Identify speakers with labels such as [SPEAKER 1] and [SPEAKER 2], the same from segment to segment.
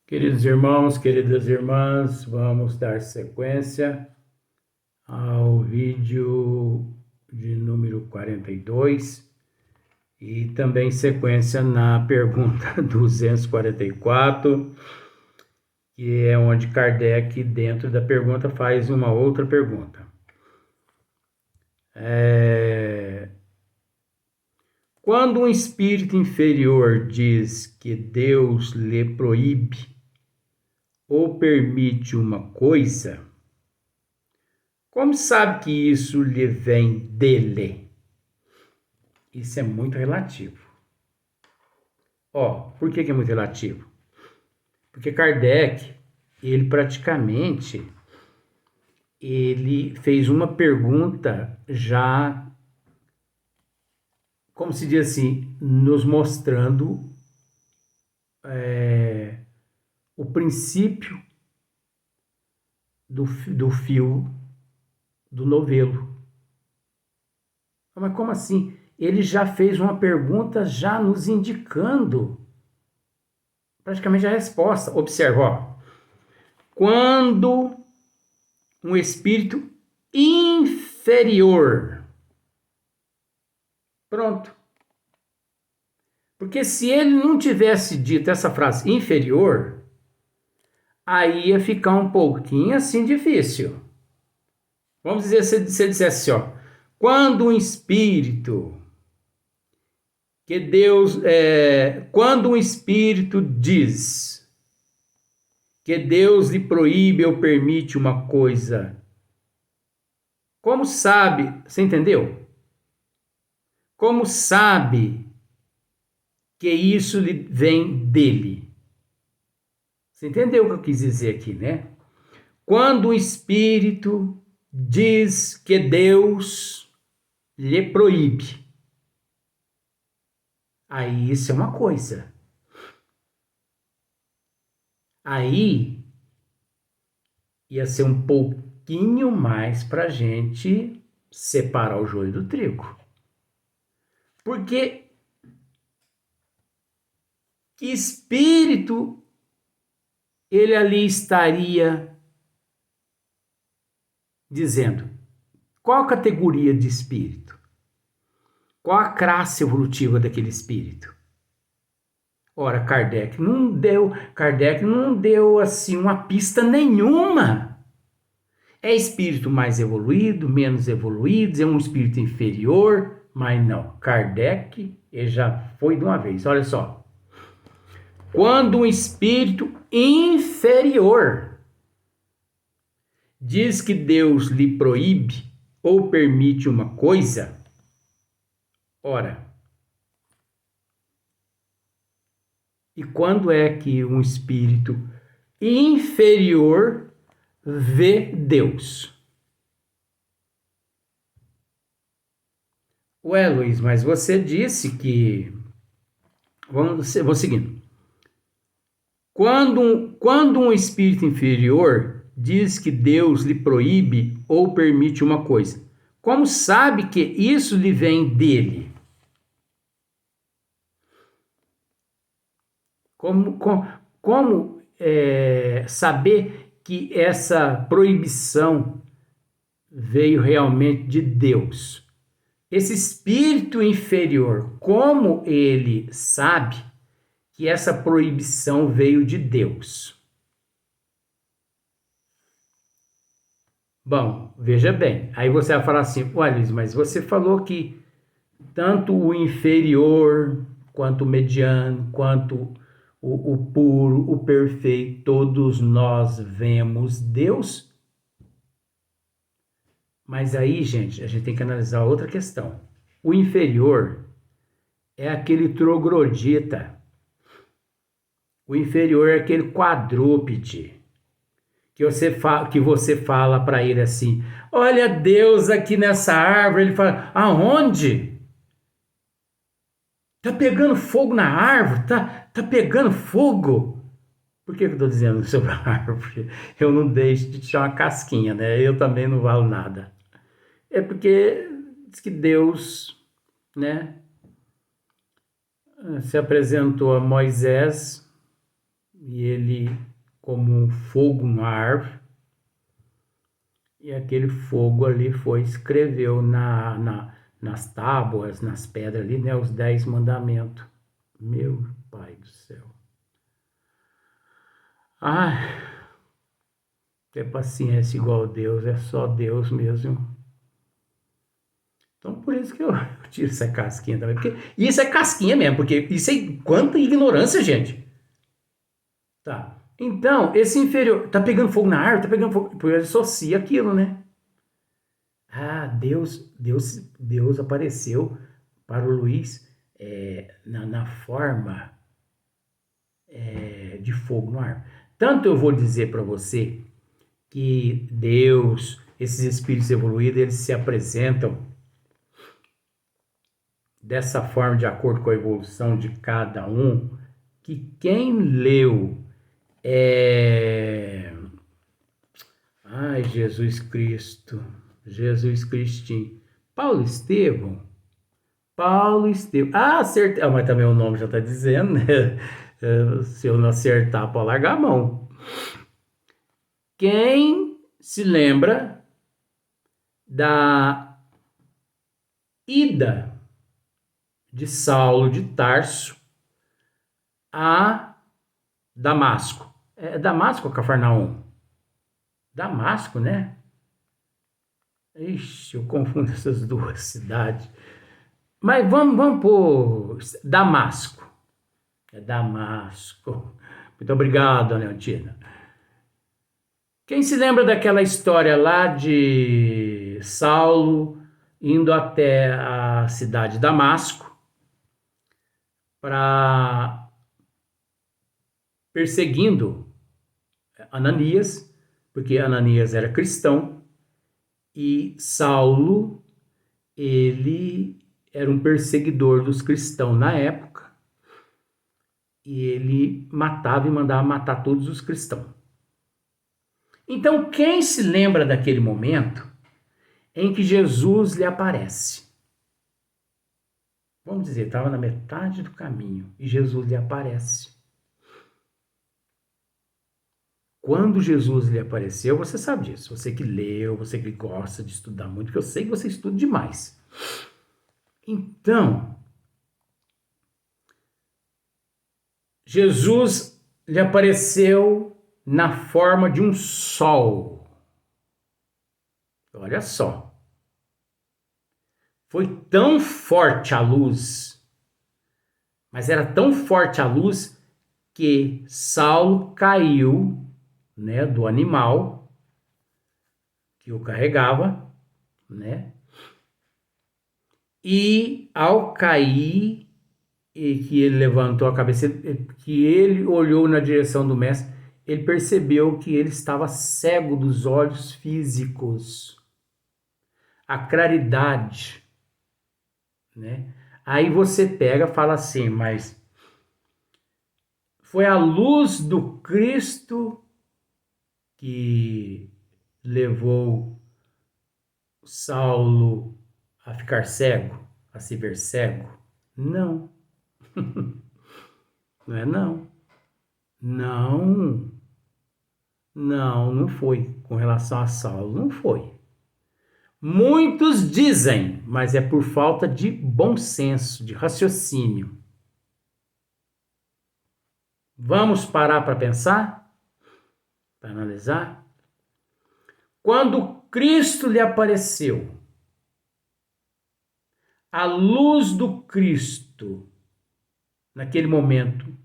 [SPEAKER 1] Queridos irmãos, queridas irmãs, vamos dar sequência ao vídeo de número 42 e também sequência na pergunta 244, que é onde Kardec, dentro da pergunta, faz uma outra pergunta. Quando um espírito inferior diz que Deus lhe proíbe ou permite uma coisa, como sabe que isso lhe vem dele? Isso é muito relativo. Por que é muito relativo? Porque Kardec, ele praticamente, ele fez uma pergunta já, como se diz assim, nos mostrando o princípio do fio do novelo. Mas como assim? Ele já fez uma pergunta já nos indicando praticamente a resposta. Observa, quando um espírito inferior. Pronto. Porque se ele não tivesse dito essa frase inferior, aí ia ficar um pouquinho assim difícil. Vamos dizer, se ele dissesse assim, quando um espírito quando um espírito diz que Deus lhe proíbe ou permite uma coisa, como sabe, você entendeu? Como sabe que isso vem dele? Você entendeu o que eu quis dizer aqui, né? Quando o espírito diz que Deus lhe proíbe, aí isso é uma coisa. Aí ia ser um pouquinho mais para a gente separar o joio do trigo. Porque que espírito ele ali estaria dizendo? Qual a categoria de espírito? Qual a classe evolutiva daquele espírito? Ora, Kardec não deu assim uma pista nenhuma. É espírito mais evoluído, menos evoluído, é um espírito inferior, mas não. Kardec ele já foi de uma vez. Olha só. Quando um espírito inferior diz que Deus lhe proíbe ou permite uma coisa, ora, e quando é que um espírito inferior vê Deus? Ué, Luiz, mas você disse que. Vamos seguindo. Quando um espírito inferior diz que Deus lhe proíbe ou permite uma coisa, como sabe que isso lhe vem dele? Como saber que essa proibição veio realmente de Deus? Esse espírito inferior, como ele sabe que essa proibição veio de Deus? Bom, veja bem, aí você vai falar assim, olha Luiz, mas você falou que tanto o inferior, quanto o mediano, quanto o puro, o perfeito, todos nós vemos Deus. Mas aí, gente, a gente tem que analisar outra questão. O inferior é aquele troglodita. O inferior é aquele quadrúpede. Que você fala para ele assim: olha Deus aqui nessa árvore. Ele fala: aonde? Tá pegando fogo na árvore? Tá pegando fogo? Por que eu estou dizendo sobre a árvore? Eu não deixo de tirar uma casquinha, né? Eu também não valo nada. É porque diz que Deus, né, se apresentou a Moisés e ele, como um fogo na árvore, e aquele fogo ali escreveu nas tábuas, nas pedras ali, né, os 10 mandamentos. Meu Pai do céu. Ai, ter paciência igual a Deus, é só Deus mesmo. Então, por isso que eu tiro essa casquinha também. Porque isso é casquinha mesmo, porque isso é quanta ignorância, gente. Tá. Então, esse inferior tá pegando fogo na árvore, tá pegando fogo, porque ele associa aquilo, né? Ah, Deus apareceu para o Luiz na forma de fogo no ar. Tanto eu vou dizer para você que Deus, esses espíritos evoluídos, eles se apresentam dessa forma de acordo com a evolução de cada um, que quem leu Ai, Jesus Cristo, Jesus Cristinho, Paulo Estevão, acertei, mas também o nome já está dizendo, né? Se eu não acertar, pode largar a mão. Quem se lembra da ida de Saulo de Tarso a Damasco? É Damasco ou Cafarnaum? Damasco, né? Ixi, eu confundo essas duas cidades. Mas vamos por Damasco. É Damasco. Muito obrigado, Leontina. Quem se lembra daquela história lá de Saulo indo até a cidade de Damasco para perseguindo Ananias, porque Ananias era cristão e Saulo, ele era um perseguidor dos cristãos na época e ele matava e mandava matar todos os cristãos. Então, quem se lembra daquele momento em que Jesus lhe aparece? Vamos dizer, estava na metade do caminho e Jesus lhe aparece. Quando Jesus lhe apareceu, você sabe disso. Você que leu, você que gosta de estudar muito, porque eu sei que você estuda demais. Então, Jesus lhe apareceu na forma de um sol. Olha só. Foi tão forte a luz, mas era tão forte a luz que Saulo caiu, né, do animal que o carregava, né? E ao cair, e que ele levantou a cabeça, que ele olhou na direção do mestre, ele percebeu que ele estava cego dos olhos físicos. A claridade, né? Aí você pega e fala assim, mas foi a luz do Cristo que levou Saulo a ficar cego, a se ver cego? Não. Não é não. Não. Não foi. Com relação a Saulo, não foi. Muitos dizem, mas é por falta de bom senso, de raciocínio. Vamos parar para pensar? Para analisar? Quando Cristo lhe apareceu, a luz do Cristo, naquele momento,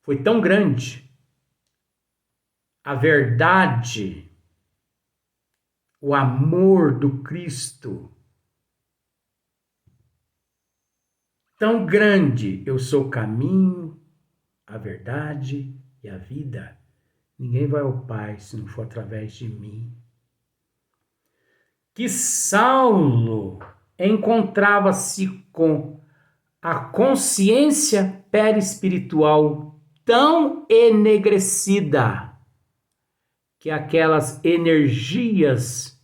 [SPEAKER 1] foi tão grande, a verdade, o amor do Cristo, tão grande, eu sou o caminho, a verdade e a vida. Ninguém vai ao Pai se não for através de mim. Que Saulo encontrava-se com a consciência perispiritual tão enegrecida que aquelas energias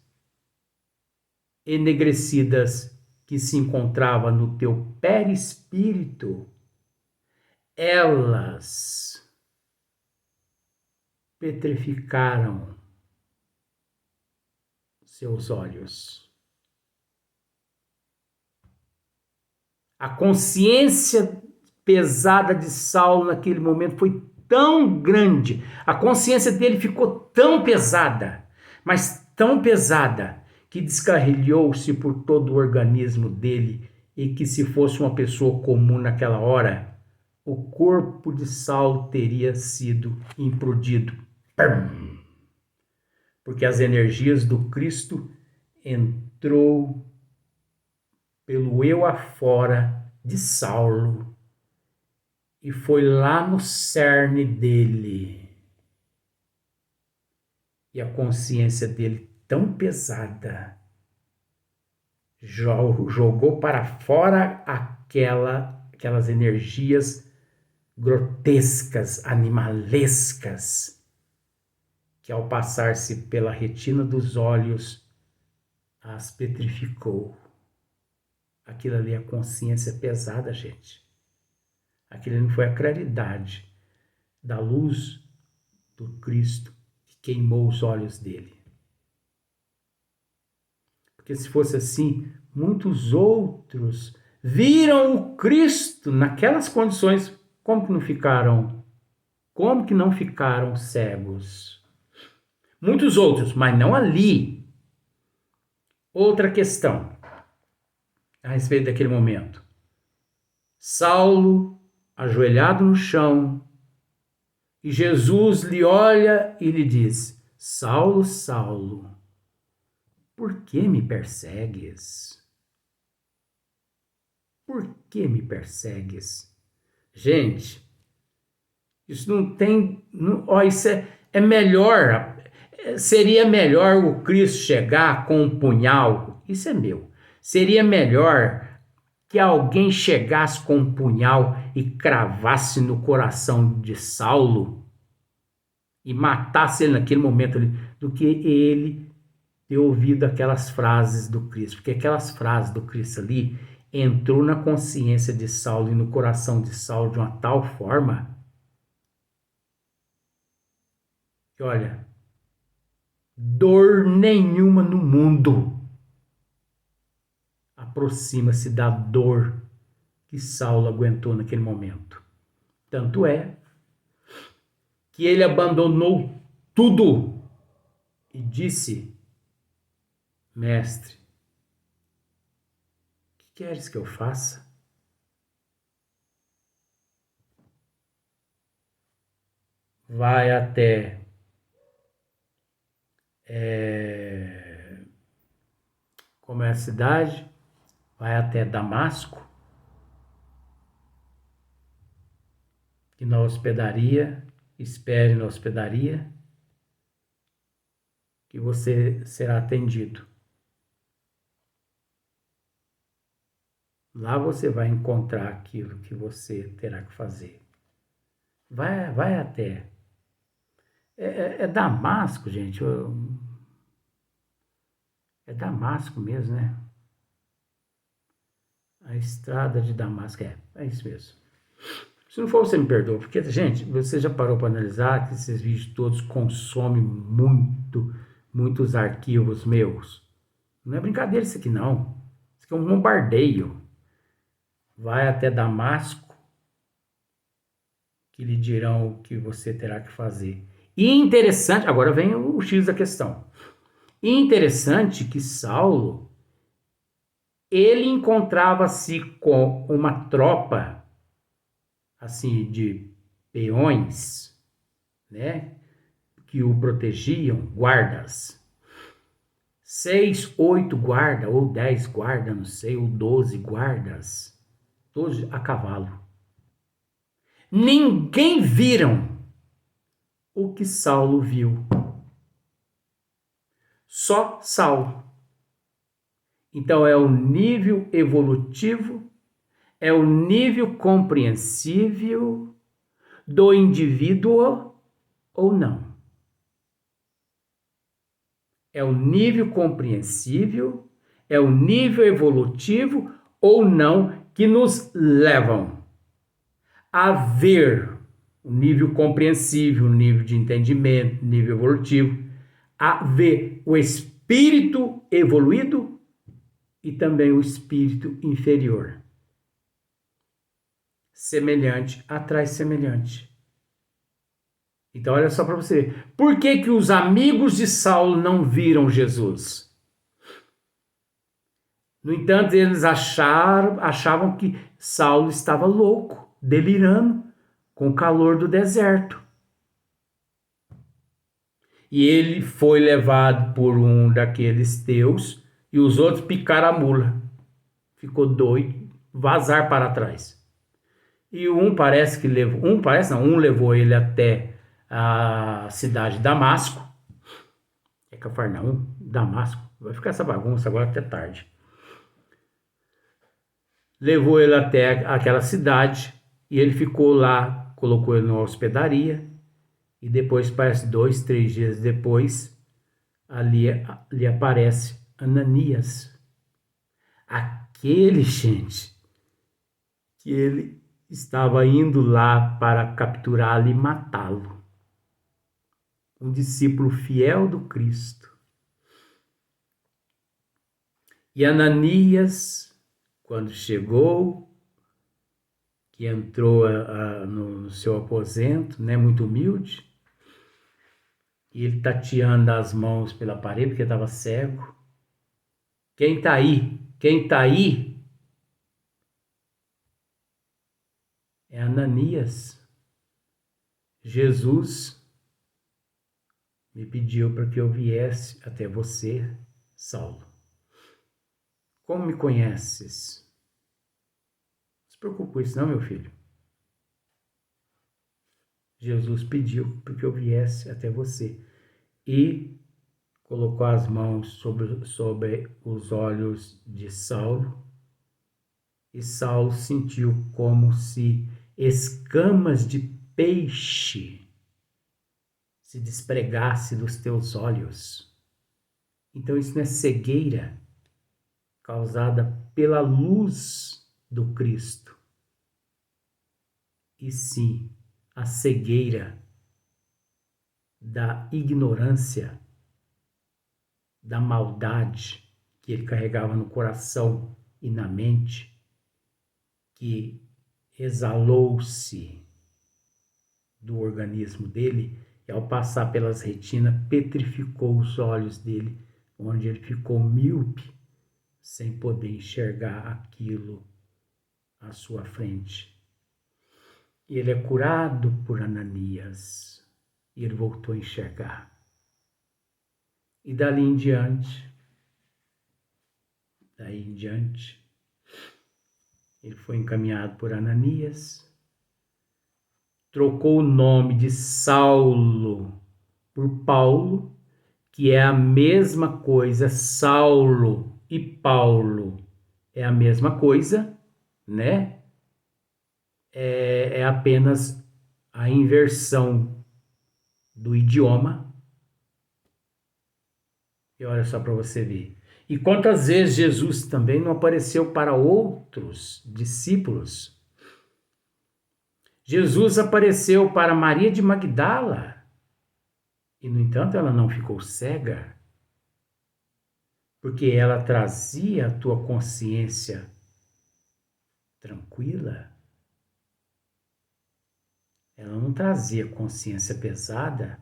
[SPEAKER 1] enegrecidas que se encontravam no teu perispírito, elas petrificaram seus olhos. A consciência pesada de Saulo naquele momento foi tão grande, a consciência dele ficou tão pesada, mas tão pesada, que descarrilhou-se por todo o organismo dele, e que se fosse uma pessoa comum naquela hora, o corpo de Saulo teria sido implodido. Porque as energias do Cristo entrou pelo eu afora de Saulo e foi lá no cerne dele. E a consciência dele, tão pesada, jogou para fora aquelas energias grotescas, animalescas, que ao passar-se pela retina dos olhos, as petrificou. Aquilo ali é a consciência pesada, gente. Aquilo não foi a claridade da luz do Cristo que queimou os olhos dele. Porque se fosse assim, muitos outros viram o Cristo naquelas condições. Como que não ficaram? Como que não ficaram cegos? Muitos outros, mas não ali. Outra questão a respeito daquele momento. Saulo, ajoelhado no chão, e Jesus lhe olha e lhe diz: Saulo, Saulo, por que me persegues? Por que me persegues? Gente, isso não tem... isso é melhor... Seria melhor o Cristo chegar com um punhal... Isso é meu. Seria melhor que alguém chegasse com um punhal e cravasse no coração de Saulo e matasse ele naquele momento ali, do que ele ter ouvido aquelas frases do Cristo. Porque aquelas frases do Cristo ali entrou na consciência de Saulo e no coração de Saulo de uma tal forma que, olha, dor nenhuma no mundo aproxima-se da dor que Saulo aguentou naquele momento. Tanto é que ele abandonou tudo e disse: Mestre, o que queres que eu faça? Vai até como é a cidade? Vai até Damasco, e na hospedaria, espere na hospedaria, que você será atendido. Lá você vai encontrar aquilo que você terá que fazer. Vai até. É Damasco, gente. É Damasco mesmo, né? A estrada de Damasco. É isso mesmo. Se não for, você me perdoa. Porque, gente, você já parou para analisar que esses vídeos todos consomem muitos arquivos meus? Não é brincadeira isso aqui, não. Isso aqui é um bombardeio. Vai até Damasco, que lhe dirão o que você terá que fazer. E interessante, agora vem o X da questão. E interessante que Saulo, ele encontrava-se com uma tropa, assim, de peões, né, que o protegiam, guardas. 6, 8 guardas, ou 10 guardas, não sei, ou 12 guardas, todos a cavalo. Ninguém viram o que Saulo viu. Só Saulo. Então é o nível evolutivo, é o nível compreensível do indivíduo ou não. É o nível compreensível, é o nível evolutivo ou não que nos levam a ver o nível compreensível, o nível de entendimento, nível evolutivo, a ver o espírito evoluído e também o espírito inferior. Semelhante atrai semelhante. Então, olha só para você ver. Por que que os amigos de Saulo não viram Jesus? No entanto, eles achavam que Saulo estava louco, delirando, com o calor do deserto. E ele foi levado por um daqueles teus e os outros picaram a mula. Ficou doido, vazar para trás. E um levou ele até a cidade de Damasco. É Cafarnaum, Damasco. Vai ficar essa bagunça agora até tarde. Levou ele até aquela cidade e ele ficou lá, colocou ele numa hospedaria e depois, parece 2, 3 dias depois, ali aparece Ananias. Aquele, gente, que ele estava indo lá para capturá-lo e matá-lo. Um discípulo fiel do Cristo. E Ananias, quando chegou, que entrou no seu aposento, né, muito humilde, e ele tateando as mãos pela parede, porque estava cego. Quem está aí? Quem está aí? É Ananias. Jesus me pediu para que eu viesse até você, Saulo. Como me conheces? Não se preocupe com isso não, meu filho. Jesus pediu para que eu viesse até você e colocou as mãos sobre os olhos de Saulo e Saulo sentiu como se escamas de peixe se despregasse dos teus olhos. Então isso não é cegueira causada pela luz do Cristo, e sim a cegueira da ignorância, da maldade que ele carregava no coração e na mente, que exalou-se do organismo dele e ao passar pelas retinas petrificou os olhos dele, onde ele ficou míope, sem poder enxergar aquilo à sua frente. E ele é curado por Ananias e ele voltou a enxergar. E dali em diante, ele foi encaminhado por Ananias, trocou o nome de Saulo por Paulo, que é a mesma coisa. Saulo e Paulo é a mesma coisa, né? É apenas a inversão do idioma. E olha só para você ver. E quantas vezes Jesus também não apareceu para outros discípulos? Jesus apareceu para Maria de Magdala e, no entanto, ela não ficou cega, porque ela trazia a tua consciência tranquila. Ela não trazia consciência pesada.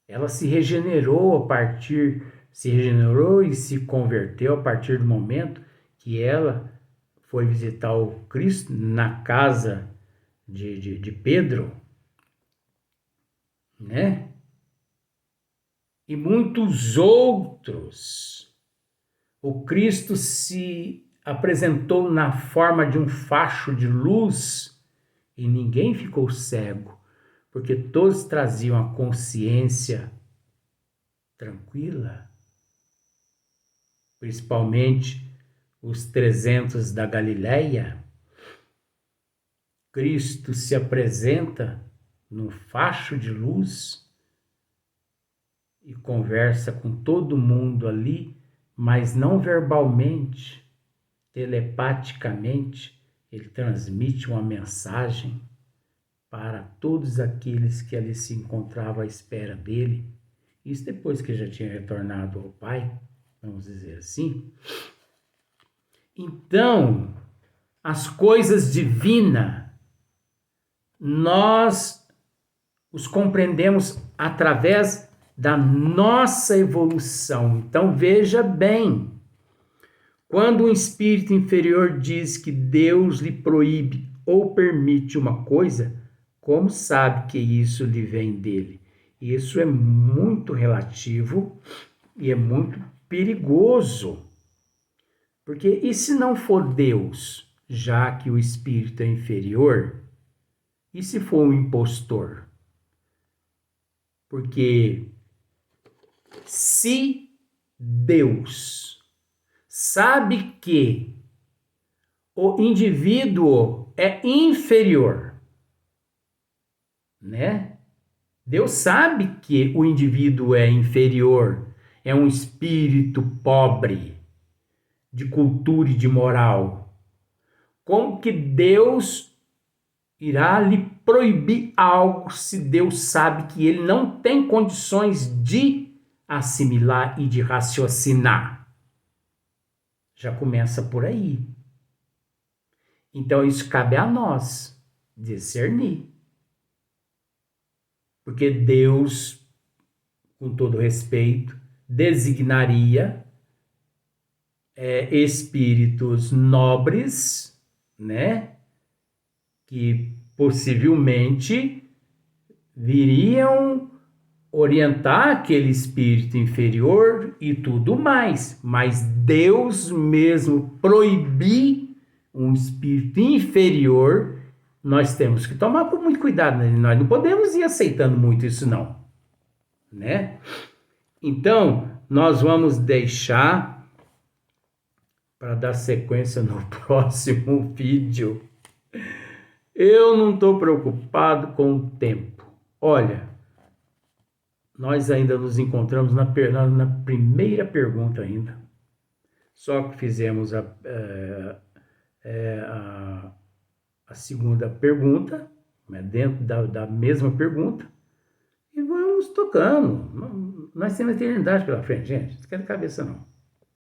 [SPEAKER 1] Ela se regenerou e se converteu a partir do momento que ela foi visitar o Cristo na casa de Pedro, né? E muitos outros. O Cristo se apresentou na forma de um facho de luz e ninguém ficou cego, porque todos traziam a consciência tranquila, principalmente os 300 da Galileia. Cristo se apresenta num facho de luz e conversa com todo mundo ali, mas não verbalmente, telepaticamente, ele transmite uma mensagem para todos aqueles que ali se encontravam à espera dele. Isso depois que já tinha retornado ao Pai, vamos dizer assim. Então, as coisas divinas, nós os compreendemos através da nossa evolução. Então, veja bem, quando um espírito inferior diz que Deus lhe proíbe ou permite uma coisa, como sabe que isso lhe vem dele? Isso é muito relativo e é muito perigoso. Porque e se não for Deus, já que o espírito é inferior? E se for um impostor? Porque se Deus sabe que o indivíduo é inferior, né? Deus sabe que o indivíduo é inferior, é um espírito pobre de cultura e de moral. Como que Deus irá lhe proibir algo se Deus sabe que ele não tem condições de assimilar e de raciocinar? Já começa por aí. Então isso cabe a nós discernir. Porque Deus, com todo respeito, designaria espíritos nobres, né? Que possivelmente viriam orientar aquele espírito inferior e tudo mais. Mas Deus mesmo proibir um espírito inferior, nós temos que tomar com muito cuidado, né? Nós não podemos ir aceitando muito isso não, né? Então, nós vamos deixar para dar sequência no próximo vídeo. Eu não estou preocupado com o tempo. Olha, nós ainda nos encontramos na primeira pergunta ainda. Só que fizemos a segunda pergunta, né, dentro da mesma pergunta, e vamos tocando. Nós temos eternidade pela frente, gente. Não esquenta a cabeça, não.